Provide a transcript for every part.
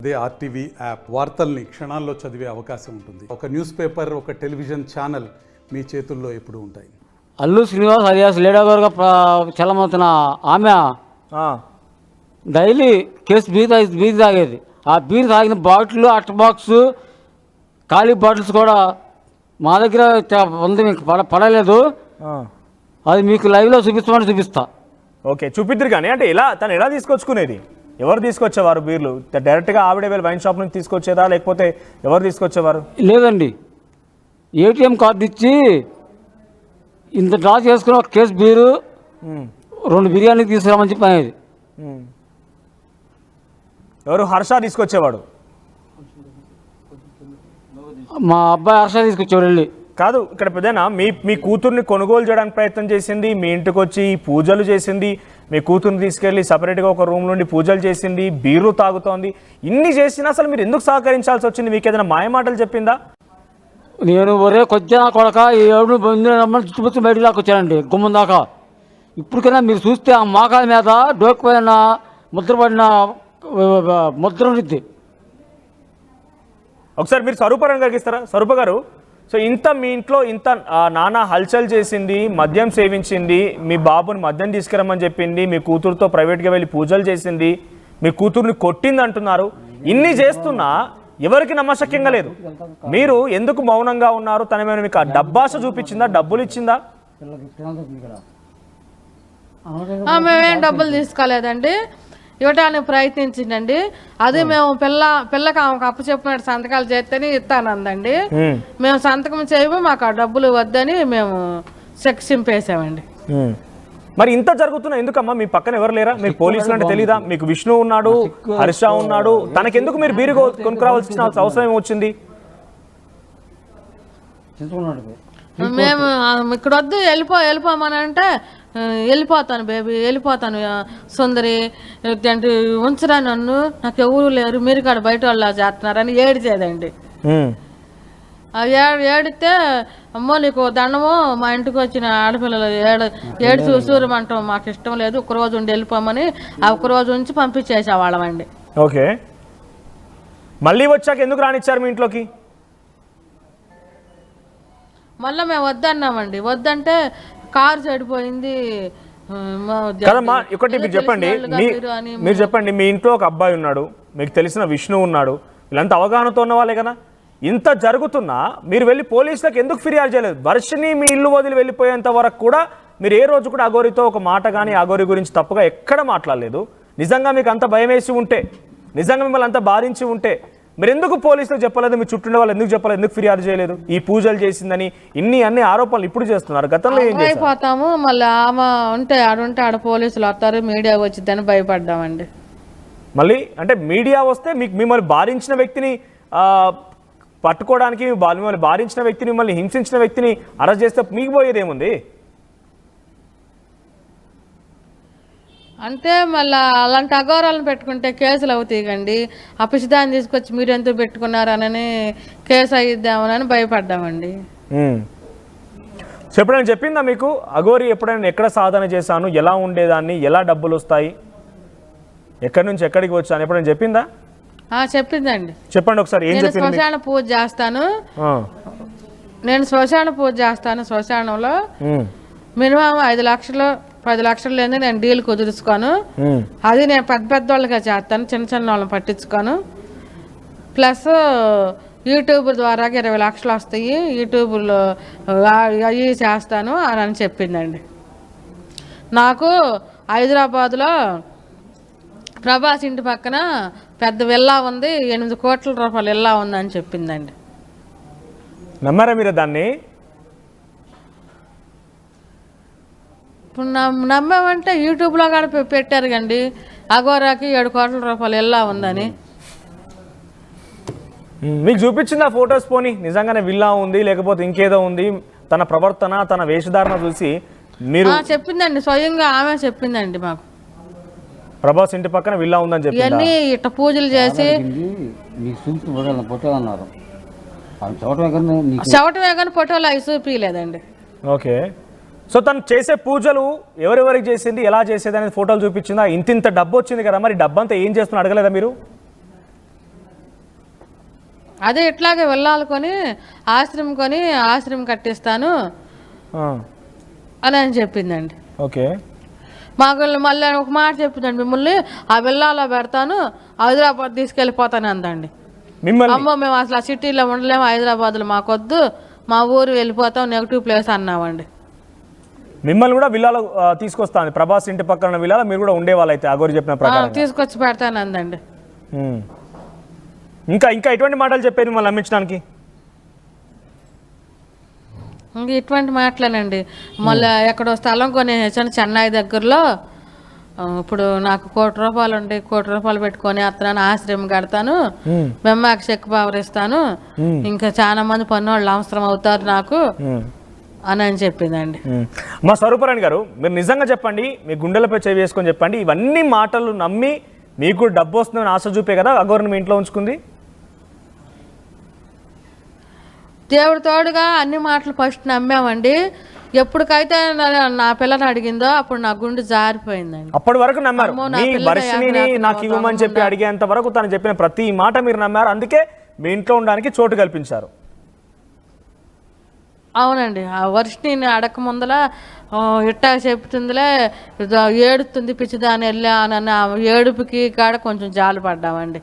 అదే RTV app వార్తల్ని క్షణాల్లో చదివే అవకాశం ఉంటుంది. ఒక న్యూస్ పేపర్, ఒక టెలివిజన్ ఛానల్ మీ చేతుల్లో ఎప్పుడు ఉంటాయి. అల్లు శ్రీనివాస్ అలియాస్ లీడర్గా చలమవుతున్న ఆమె డైలీ కేసు బీర్ తాగేది. ఆ బీర్ తాగిన బాటిల్, అట్ట బాక్స్, ఖాళీ బాటిల్స్ కూడా మా దగ్గర ఉంది. మీకు పడలేదు, అది మీకు లైవ్లో చూపిస్తా. ఓకే, చూపిద్దరు. కానీ అంటే తను ఎలా తీసుకొచ్చుకునేది? ఎవరు తీసుకొచ్చేవారు బీర్లు? డైరెక్ట్గా ఆవిడే వెళ్ళి వైన్ షాప్ నుంచి తీసుకొచ్చేదా, లేకపోతే ఎవరు తీసుకొచ్చేవారు? లేదండి, ఏటీఎం కార్డు ఇచ్చి ఇంత డ్రా చేసుకుని ఒక కేసు బీరు, 2 బిర్యానీ తీసుకురామని చెప్పి అనేది. ఎవరు? హర్ష తీసుకొచ్చేవాడు. మా అబ్బాయి హర్ష తీసుకొచ్చేవాడు వెళ్ళి. కాదు, ఇక్కడ పెద్దనా మీ కూతుర్ని కొనుగోలు చేయడానికి ప్రయత్నం చేసింది, మీ ఇంటికి వచ్చి పూజలు చేసింది, మీ కూతుర్ని తీసుకెళ్ళి సపరేట్గా ఒక రూమ్ నుండి పూజలు చేసింది, బీర్లు తాగుతోంది. ఇన్ని చేసినా అసలు మీరు ఎందుకు సహకరించాల్సి వచ్చింది? మీకు ఏదైనా మాయమాటలు చెప్పిందా? నేను ఒరే కొద్దిగా కొడక ఏడు చుట్టుపక్కల బయటికి దాకా వచ్చానండి, గుమ్మం దాకా. ఇప్పటికైనా మీరు చూస్తే ఆ మోకాల మీద డోకపోయిన ముద్రపడిన ముద్ర ఉంటుంది. ఒకసారి మీరు స్వరూప గారికి ఇస్తారా? స్వరూప గారు, సో మీ ఇంట్లో ఇంత నానా హల్చల్ చేసింది, మద్యం సేవించింది, మీ బాబుని మద్యం తీసుకురమ్మని చెప్పింది, మీ కూతురుతో ప్రైవేట్గా వెళ్ళి పూజలు చేసింది, మీ కూతుర్ని కొట్టింది అంటున్నారు. ఇన్ని చేస్తున్నా ఎవరికి నమ్మశక్యంగా లేదు. మీరు ఎందుకు మౌనంగా ఉన్నారు? తనమేమైనా మీకు డబ్బాష చూపించిందా? డబ్బులు ఇచ్చిందా? మేమేం డబ్బులు తీసుకోలేదండి, ఇవ్వటానికి ప్రయత్నించిందండి. అది మేము పిల్లకి ఆమెకు అప్పు చెప్పినట్టు సంతకాలు చేస్తేనే ఇస్తానందండి. మేము సంతకం చేయము, మాకు ఆ డబ్బులు వద్దని మేము చెక్ సింపేసామండి. మరి ఇంత జరుగుతున్నా ఎందుకమ్మా? మీ పక్కన ఎవరు లేరా? మీకు పోలీసులు అంటే తెలీదా? మీకు విష్ణు ఉన్నాడు, హర్ష ఉన్నాడు, తనకెందుకు మీరు బీరు కొనుక్కురావాల్సిన అవసరం ఏమొచ్చింది? మేము ఇక్కడ వద్దు, వెళ్ళిపోమని అంటే వెళ్ళిపోతాను బేబీ, వెళ్ళిపోతాను సుందరి అంటే ఉంచరా నన్ను, నాకు ఎవరు లేరు, మీరు కాడ బయట వాళ్ళు చేస్తున్నారని ఏడిచేదండి. ఏడితే అమ్మో నీకు దండము, మా ఇంటికి వచ్చిన ఆడపిల్లలు ఏడు చూసూరమంటాం, మాకు ఇష్టం లేదు, ఒకరోజు ఉండి వెళ్ళిపోమని ఆ ఒకరోజు ఉంచి పంపించేసేవాళ్ళమండి. ఓకే, మళ్ళీ వచ్చాక ఎందుకు రానిచ్చారు మీ ఇంట్లోకి? మళ్ళీ మేము వద్దన్నామండి. వద్దంటే కారు చెడిపోయింది కదమ్మా. ఒకటి మీరు చెప్పండి, మీ ఇంట్లో ఒక అబ్బాయి ఉన్నాడు, మీకు తెలిసిన విష్ణు ఉన్నాడు, వీళ్ళంతా అవగాహనతో ఉన్న వాళ్ళే కదా. ఇంత జరుగుతున్నా మీరు వెళ్ళి పోలీసులకు ఎందుకు ఫిర్యాదు చేయలేదు? వర్షిని మీ ఇల్లు వదిలి వెళ్ళిపోయేంత వరకు కూడా మీరు ఏ రోజు కూడా అఘోరితో ఒక మాట కానీ అఘోరి గురించి తప్పుగా ఎక్కడ మాట్లాడలేదు. నిజంగా మీకు అంత భయం వేసి ఉంటే, నిజంగా మిమ్మల్ని అంత బాధించి ఉంటే మీరు ఎందుకు పోలీసులకు చెప్పలేదు? మీ చుట్టూ వాళ్ళు ఎందుకు చెప్పలేదు? ఎందుకు ఫిర్యాదు చేయలేదు? ఈ పూజలు చేసిందని అన్ని ఆరోపణలు ఇప్పుడు చేస్తున్నారు, గతంలో ఏం చేశారు? అయిపోతాము, మళ్ళీ ఆమె ఆడుంటే ఆడ పోలీసులు వస్తారు, మీడియా వచ్చిందని భయపడ్డామండి. మళ్ళీ అంటే మీడియా వస్తే మిమ్మల్ని బాధించిన వ్యక్తిని పట్టుకోవడానికి, మిమ్మల్ని బాధించిన వ్యక్తిని, మిమ్మల్ని హింసించిన వ్యక్తిని అరెస్ట్ చేస్తే మీకు పోయేది ఏముంది? అంటే మళ్ళీ అలాంటి అఘోరాలను పెట్టుకుంటే కేసులు అవుతాయండి. ఆ పిచ్చిదాన్ని తీసుకొచ్చి మీరు ఎందుకు పెట్టుకున్నారనని కేసు అయిద్దామని భయపడ్డామండి. ఎప్పుడైనా చెప్పిందా మీకు అఘోరి? ఎప్పుడైనా ఎక్కడ సాధన చేశాను, ఎలా ఉండేదాన్ని, ఎలా డబ్బులు వస్తాయి, ఎక్కడి నుంచి ఎక్కడికి వచ్చాను, ఎప్పుడైనా చెప్పిందా? చెప్పిందండి. చెప్పండి ఒకసారి. నేను శ్మశాన పూజ చేస్తాను, శ్మశానంలో మినిమం 5 లక్షలు 10 లక్షలు లేదు నేను డీల్ కుదుర్చుకోను. అది నేను పెద్ద వాళ్ళగా చేస్తాను, చిన్న వాళ్ళని పట్టించుకోను. ప్లస్ యూట్యూబ్ ద్వారా 20 లక్షలు వస్తాయి, యూట్యూబ్లో అవి చేస్తాను అని చెప్పిందండి. నాకు హైదరాబాద్లో ప్రభాస్ ఇంటి పక్కన పెద్ద విల్లా ఉంది, 8 కోట్ల రూపాయలు విల్లా ఉందని చెప్పిందండి. నమ్మారా మీరు దాన్ని? ఇప్పుడు నమ్మామంటే యూట్యూబ్లో కూడా పెట్టారు కండి, అఘోరాకి 7 కోట్ల రూపాయలు విల్లా ఉందని. మీకు చూపించింది ఆ ఫొటోస్? పోనీ నిజంగానే విల్లా ఉంది లేకపోతే ఇంకేదో ఉంది? తన ప్రవర్తన, తన వేషధారణ చూసి మీరు చెప్పిందండి, స్వయంగా ఆమె చెప్పిందండి మాకు. ప్రభాస్ ఇంటి పక్కన విల్లా ఉందని చెప్పి ఇవన్నీ ఇట్ట పూజలు చేసి చవటమే కానీ ఫోటోలు అవి చూపించలేదండి. ఓకే, సో తను చేసే పూజలు ఎవరెవరికి చేసింది, ఎలా చేసేది అనేది ఫోటోలు చూపించిందా? ఇంత డబ్బు వచ్చింది కదా, మరి డబ్బంతా ఏం చేస్తున్నా అడగలేదా మీరు? అదే ఇట్లాగే వెళ్ళాలకొని ఆశ్రమం కొని ఆశ్రమం కట్టిస్తాను అని చెప్పిందండి. ఓకే. మాకు మళ్ళీ ఒక మాట చెప్పిందండి, మిమ్మల్ని ఆ విల్లాలో పెడతాను, హైదరాబాద్ తీసుకెళ్ళిపోతాను అందండి. అమ్మో మేము అసలు ఆ సిటీలో ఉండలేము, హైదరాబాద్లో మాకొద్దు, మా ఊరు వెళ్ళిపోతాం, నెగిటివ్ ప్లేస్ అన్నామండి. మిమ్మల్ని కూడా విల్లాలో తీసుకొస్తాను, ప్రభాస్ ఇంటి పక్కన విల్లాలో మీరు కూడా ఉండేవాళ్ళు అయితే అగోరి చెప్పిన ప్రకారం తీసుకొచ్చి పెడతాను అందండి. ఇంకా ఇంకా ఎటువంటి మాటలు చెప్పేది మిమ్మల్ని నమ్మించడానికి? ఇంక ఇటువంటి మాటలేనండి. మళ్ళీ ఎక్కడో స్థలం కొనేసాను చెన్నై దగ్గరలో. ఇప్పుడు నాకు ₹1,00,00,000 ఉండి ₹1,00,00,000 పెట్టుకొని అతను ఆశ్రయం కడతాను, బెమ్మాకి చెక్ పవర్ ఇస్తాను, ఇంకా చాలా మంది పన్నోళ్ళు అవసరం అవుతారు నాకు అని చెప్పిందండి. మా స్వరూపరాణి గారు, మీరు నిజంగా చెప్పండి, మీ గుండెలపై చేయి వేసుకొని చెప్పండి, ఇవన్నీ మాటలు నమ్మి మీకు డబ్బు వస్తుందని ఆశ చూపే కదా అగోరిని మీ ఇంట్లో ఉంచుకుంది? దేవుడు తోడుగా అన్ని మాటలు ఫస్ట్ నమ్మామండి. ఎప్పటికైతే నా పిల్లని అడిగిందో అప్పుడు నా గుండె జారిపోయిందండి. అప్పటి వరకు నమ్మారు, మీ వర్షిణిని నాకు ఇవ్వమని చెప్పి అడిగేంత వరకు తను చెప్పిన ప్రతి మాట మీరు నమ్మారు, అందుకే మీ ఇంట్లో ఉండడానికి చోటు కల్పించారు. అవునండి. ఆ వర్షిణిని అడగక ముందల ఇట్టా చెప్తుందిలే, ఏడుతుంది పిచ్చిదాని వెళ్ళా అని ఆ ఏడుపుకి కాడ కొంచెం జాలి పడ్డామండి.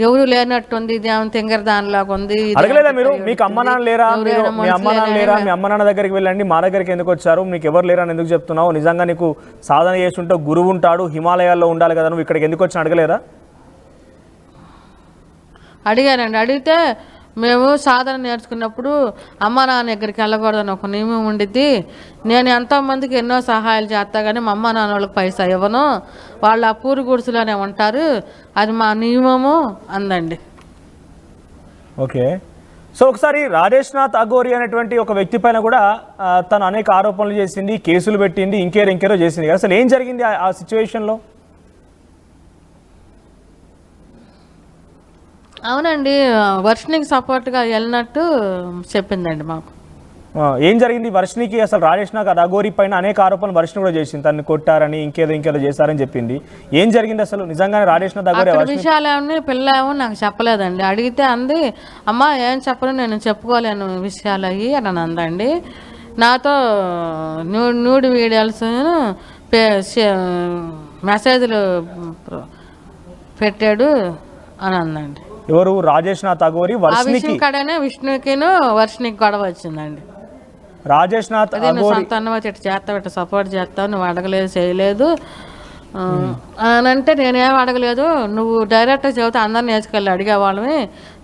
ఎవరు లేనట్టుంది, ఇది ఏమైనా తింగర దానిలాగా ఉంది. అడగలేదా మీరు? మీకు అమ్మ నాన్న లేరా? మీ అమ్మ నాన్న లేరా? మీ అమ్మ నాన్న దగ్గరికి వెళ్ళండి, మా దగ్గరికి ఎందుకు వచ్చారు, మీకు ఎవరు లేరా అని ఎందుకు చెప్తున్నావు, నిజంగా నీకు సాధన చేస్తుంటే గురువు ఉంటాడు, హిమాలయాల్లో ఉండాలి కదా, నువ్వు ఇక్కడికి ఎందుకు వచ్చి అడగలేదా? అడిగానండి. అడిగితే మేము సాధన నేర్చుకున్నప్పుడు అమ్మ నాన్న దగ్గరికి వెళ్ళకూడదని ఒక నియమం ఉండిద్ది, నేను ఎంతోమందికి ఎన్నో సహాయాలు చేస్తా కానీ మా అమ్మ నాన్న వాళ్ళకి పైసా ఇవ్వను, వాళ్ళు ఆ పూరి గుడిసెలోనే ఉంటారు, అది మా నియమము అందండి. ఓకే. సో ఒకసారి రాజేష్నాథ్ అఘోరి అనేటువంటి ఒక వ్యక్తి పైన కూడా తను అనేక ఆరోపణలు చేసింది, కేసులు పెట్టింది, ఇంకేరో చేసింది. అసలు ఏం జరిగింది ఆ సిచ్యువేషన్లో? అవునండి, వర్షిణికి సపోర్ట్గా వెళ్ళినట్టు చెప్పిందండి మాకు. ఏం జరిగింది వర్షిణికి? అసలు రాజేష్నాథ్ అఘోరి పైన అనేక ఆరోపణలు వర్షిణి కూడా చేసింది, తను కొట్టారని ఇంకేదో చేశారని చెప్పింది. ఏం జరిగింది అసలు నిజంగానే రాజేష్నాథ్ అఘోరి? విషయాలు ఏమన్నా పిల్ల ఏమో నాకు చెప్పలేదండి. అడిగితే అంది, అమ్మ ఏం చెప్పను, నేను చెప్పుకోలేను విషయాలు అయ్యి అని అందండి. నాతో న్యూడ్ వీడియోస్ మెసేజ్లు పెట్టాడు అని అందండి. ఎవరు? రాజేష్నాథ్ అఘోరి వర్షిణికి కడనే విష్ణుకిను వర్షిణికి గొడవ వచ్చిందండి. రాజేష్నాథ్ అఘోరి చేస్తా సపోర్ట్ చేస్తావు, నువ్వు అడగలేదు చేయలేదు అని అంటే నేనేం అడగలేదు, నువ్వు డైరెక్ట్గా చెబితే అందరిని వేసుకెళ్ళి అడిగేవాళ్ళమే,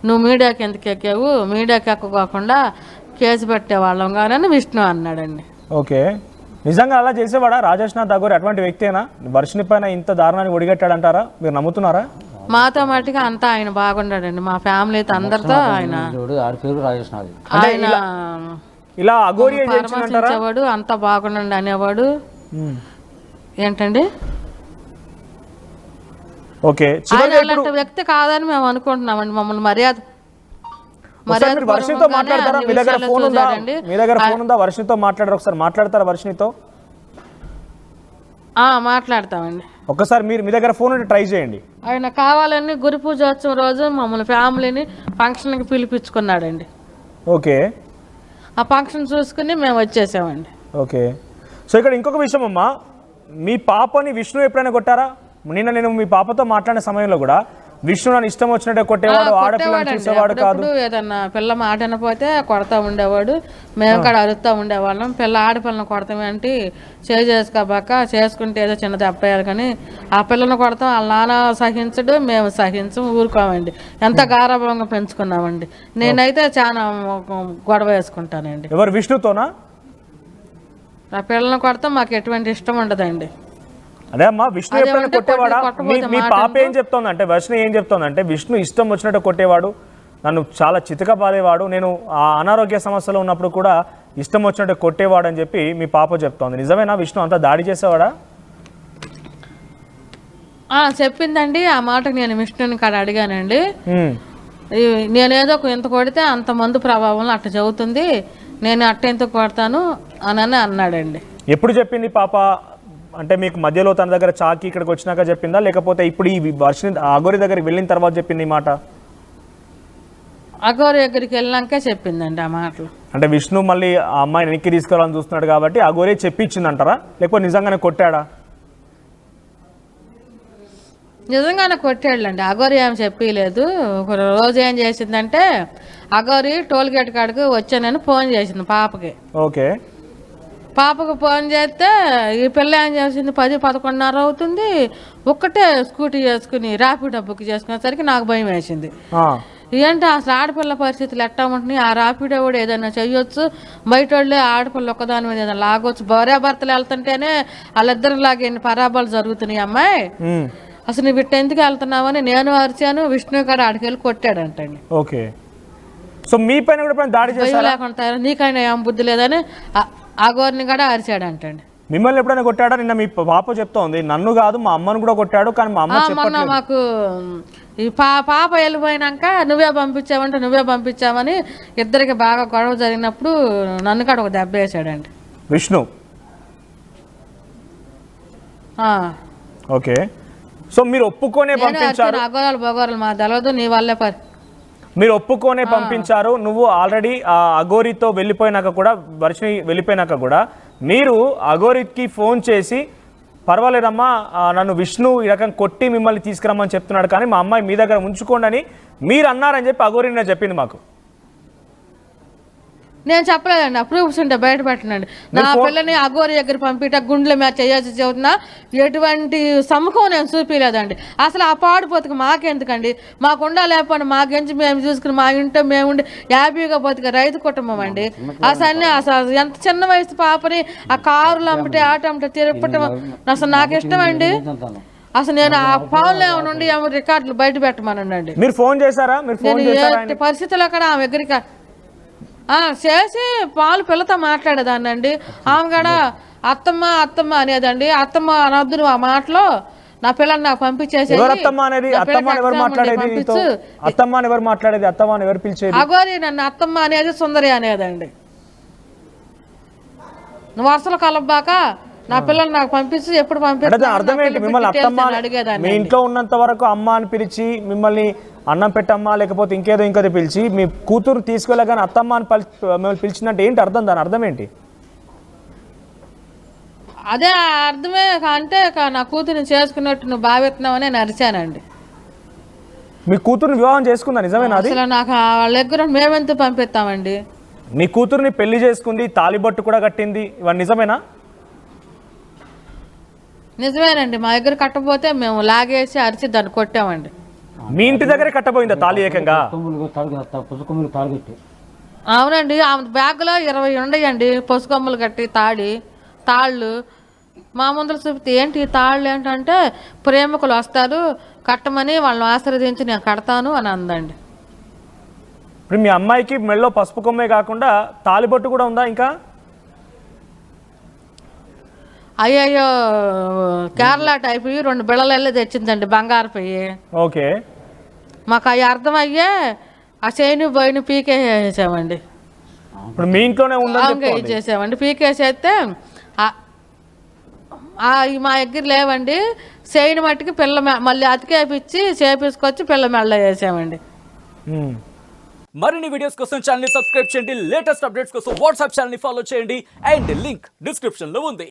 నువ్వు మీడియాకి ఎందుకు ఎక్కావు, మీడియాకి ఎక్కకోకుండా కేసు పెట్టేవాళ్ళం కానీ విష్ణు అన్నాడండి. ఓకే. నిజంగా అలా చేసేవాడా రాజేష్నాథ్ అఘోరి? అటువంటి వ్యక్తేనా వర్షిణి పైన ఇంత దారుణాన్ని ఒడిగట్టాడంటారా? మీరు నమ్ముతున్నారా? మాతో మటుగా అంతా ఆయన బాగుండాడండి, మా ఫ్యామిలీతో అందరితో ఆయన ఇలా అఘోరి పరామర్శించేవాడు, అంతా బాగుండండి అనేవాడు. ఏంటండి? ఓకే. అలాంటి వ్యక్తి కాదని మేము అనుకుంటున్నామండి. మమ్మల్ని మర్యాద వర్షితో మాట్లాడతారా? మీ దగ్గర ఫోన్ ఉందా? మీ దగ్గర ఫోన్ ఉందా? వర్షితో మాట్లాడారు, ఒకసారి మాట్లాడతారా వర్షితో? మాట్లాడతామండి. ఒకసారి మీరు మీ దగ్గర ఫోన్ ఉంటే ట్రై చేయండి. ఆయన కావాలని గురు పూజోత్సవం రోజు మమ్మల్ని ఫ్యామిలీని ఫంక్షన్కి పిలిపించుకున్నాడండి. ఓకే. ఆ ఫంక్షన్ చూసుకుని మేము వచ్చేసామండి. ఓకే. సో ఇక్కడ ఇంకొక విషయం అమ్మా, మీ పాపని విష్ణు ఎప్పుడైనా కొట్టారా? నిన్న నేను మీ పాపతో మాట్లాడిన సమయంలో కూడా విష్ణు నన్ను ఇష్టం వచ్చినట్టే కొట్టేవాడు, ఆడపిల్లని చూసేవాడు కాదు, ఏదన్నా పిల్ల మాట అనపోతే కొడతా ఉండేవాడు, మేము కూడా అరుస్తూ ఉండేవాళ్ళం. పిల్ల ఆడపిల్లని కొడతామేంటి, చేసుకోబాక చేసుకుంటే ఏదో చిన్న దెబ్బేయాలి కానీ ఆ పిల్లని కొడతాం, వాళ్ళ నాన్న సహించడు, మేము సహించం, ఊరుకోమండి. ఎంత గారాభంగా పెంచుకున్నామండి. నేనైతే చాలా గొడవ వేసుకుంటానండి. ఎవరు? విష్ణుతోనా? ఆ పిల్లని కొడతాం, మాకు ఎటువంటి ఇష్టం ఉండదండి. అదే అమ్మా, విష్ణు ఎప్పుడైనా కొట్టేవాడా? మీ పాప ఏం చెప్తోందంటే, వర్షిణి ఏం చెప్తోందంటే, విష్ణు ఇష్టం వచ్చినట్టు కొట్టేవాడు, నన్ను చాలా చితక బాధేవాడు, నేను ఆ అనారోగ్య సమస్యలో ఉన్నప్పుడు కూడా ఇష్టం వచ్చినట్టు కొట్టేవాడు అని చెప్పి మీ పాప చెప్తోంది. నిజమేనా? విష్ణు అంతా దాడి చేసేవాడా? చెప్పిందండి. ఆ మాటకు నేను విష్ణుని కాడ అడిగానండి. నేనేదో ఎంత కొడితే అంత మందు ప్రభావం అట్ట చదువుతుంది, నేను అట్ట ఎంత కొడతాను అని అన్నాడండి. ఎప్పుడు చెప్పింది పాప? అంటే మీకు మధ్యలో తన దగ్గర చాకి ఇక్కడికి వచ్చినాక చెప్పిందా, లేకపోతే ఇప్పుడు ఈ వర్షిణి అఘోరి దగ్గరికి వెళ్ళిన తర్వాత చెప్పింది ఈ మాట? అగోరి దగ్గరికి వెళ్ళాకే చెప్పిందండి ఆ మాటలు. అంటే విష్ణు మళ్ళీ ఆ అమ్మాయిని వెనక్కి తీసుకెళ్ళాలని చూస్తున్నాడు కాబట్టి అగోరే చెప్పించిందంటారా, లేకపోతే నిజంగానే కొట్టాడా? నిజంగానే కొట్టాడులేండి. అగోరి ఏమి చెప్పలేదు. ఒక రోజు ఏం చేసిందంటే అగోరి టోల్ గేట్ కాడికి వచ్చానని ఫోన్ చేసింది పాపకి. ఓకే. పాపకు ఫోన్ చేస్తే ఈ పిల్ల ఏం చేసింది 10-11:30 అవుతుంది, ఒక్కటే స్కూటీ చేసుకుని ర్యాపిడో బుక్ చేసుకునేసరికి నాకు భయం వేసింది. ఏంటి అసలు ఆడపిల్ల పరిస్థితులు ఎట్టా ఉంటున్నాయి, ఆ ర్యాపిడో కూడా ఏదైనా చెయ్యొచ్చు, బయట వాళ్ళే ఆడపిల్ల ఒక్కదాని మీద ఏదైనా లాగొచ్చు, భార్యాభర్తలు వెళ్తుంటేనే వాళ్ళిద్దరు లాగే ఎన్ని పరాబాలు జరుగుతున్నాయి. అమ్మాయి అసలు నువ్వు ఇట్ట ఎందుకు వెళ్తున్నావని నేను అరిచాను, విష్ణు కూడా ఆడికి వెళ్ళి కొట్టాడంటండి. ఓకే. సో మీ పైన కూడా దాడి చేశారా? లేకుండా నీకైనా ఏం బుద్ధి లేదని అగోరిని కూడా అరిచాడంటండి. మిమ్మల్ని ఎప్పుడైనా కొట్టాడా? నిన్న మీ పాప చెప్తోంది నన్ను కాదు మా అమ్మను కూడా కొట్టాడు, కానీ మా అమ్మ మొన్న మాకు ఈ పాప వెళ్ళిపోయినాక నువ్వే పంపించావని ఇద్దరికి బాగా గొడవ జరిగినప్పుడు నన్ను కూడా ఒక దెబ్బ వేసాడండి విష్ణు. ఓకే. సో మీరు ఒప్పుకోనే పంపించారు? అగోరాలు బగోరాలు మా తెలవదు, నీ వల్లే మీరు ఒప్పుకోనే పంపించారు. నువ్వు ఆల్రెడీ ఆ అఘోరితో వెళ్ళిపోయినాక కూడా, వర్షిని వెళ్ళిపోయినాక కూడా మీరు అఘోరికి ఫోన్ చేసి పర్వాలేదమ్మా నన్ను విష్ణు ఈ రకం కొట్టి మిమ్మల్ని తీసుకురమ్మని చెప్తున్నాడు, కానీ మా అమ్మాయి మీ దగ్గర ఉంచుకోండి అని మీరు అన్నారని చెప్పి అఘోరి నేను చెప్పింది మాకు. నేను చెప్పలేదండి, ఆ ప్రూఫ్స్ ఉంటే బయట పెట్టనండి. నా పిల్లని అఘోరి దగ్గర పంపిట గుండెల మీద చేయాల్సి చెబుతున్నా ఎటువంటి సముఖం నేను చూపించలేదండి. అసలు ఆ పాడిపోతుకు మాకెందుకండి, మాకుండా లేకపోతే మాకెంచి మేము చూసుకుని మా ఇంట్లో మేము ఉండి హ్యాపీగా బతికే రైతు కుటుంబం అండి. అసలు ఎంత చిన్న వయసు పాపని ఆ కారులు అమ్మటే ఆట అమ్మటే తిరగటం అసలు నాకు ఇష్టం అండి. అసలు నేను ఆ ఫోన్లో నుండి రికార్డులు బయట పెట్టమనండి. మీరు ఫోన్ చేశారా? నేను పరిస్థితుల్లో కూడా ఆమె దగ్గరికి చేసి పాలు పిల్లతో మాట్లాడేదాన్నండి. ఆమె కూడా అత్తమ్మ అనేదండి. అత్తమ్మ అనొద్దు నువ్వు ఆ మాటలో, నా పిల్లల్ని నాకు పంపించేసి అగోరి నన్ను అత్తమ్మ అనేది సుందరి అనేదండి. నువ్వు అసలు కలబ్బాక నా పిల్లలు నాకు పంపించి ఎప్పుడు అడిగేదాన్ని. మీ ఇంట్లో ఉన్నంత వరకు అమ్మ అని పిలిచి మిమ్మల్ని అన్నం పెట్టమ్మా లేకపోతే ఇంకేదో పిలిచి మీ కూతురు తీసుకెళ్ళగానే అత్తమ్మ అని మిమ్మల్ని పిలిచిందంటే ఏంటి అర్థం? దాని అర్థం ఏంటి? అదే అర్థమే అంటే నా కూతురుని చేసుకున్నట్టు నువ్వు భావిస్తున్నావని నేను అరిచానండి. మీ కూతురుని వివాహం చేసుకుందా? నిజమేనా? అసలు నాకు వాళ్ళ దగ్గర మేమెంత పంపిస్తామండి. మీ కూతురుని పెళ్లి చేసుకుంది, తాలిబొట్టు కూడా కట్టింది, ఇవన్నీ నిజమేనా? నిజమేనండి. మా దగ్గర కట్టపోతే మేము లాగేసి అరిచి దాన్ని కొట్టామండి. మీ ఇంటి దగ్గరే కట్టబోయిందా తాళి ఏకంగా? అవునండి. ఆమె బ్యాగ్లో 20 ఉండయండి పసుకొమ్మలు కట్టి తాళ్ళు. మా ముందర చూపితే ఏంటి తాళ్ళు ఏంటంటే ప్రేమికులు వస్తారు కట్టమని వాళ్ళని ఆశీర్వదించి నేను కడతాను అని అందండి. ఇప్పుడు మీ అమ్మాయికి మెళ్ళో పసుపు కొమ్మే కాకుండా తాలిబొట్టు కూడా ఉందా ఇంకా? అయ్యయ్యో కేరళ టైప్ 2 బిళ్ళలు తెచ్చిందండి బంగారు పొయ్యి. ఓకే. మాకు అవి అర్థమయ్యే ఆ చైన్ బోయిని పీకేసామండి. ఇప్పుడు మీ ఇంట్లోనే చేసామండి. పీకేసేస్తే మా దగ్గర లేవండి. చైన్ మట్టికి పిల్ల మళ్ళీ అతికేపిచ్చి చేపించుకొచ్చి పిల్ల మెళ్ళ వేసామండి. మరిన్ని వీడియోస్ కోసం ఛానల్ ని సబ్స్క్రైబ్ చేయండి, లేటెస్ట్ అప్డేట్స్ కోసం వాట్సాప్ ఛానల్ ని ఫాలో చేయండి అండ్ లింక్ డిస్క్రిప్షన్ లో ఉంది.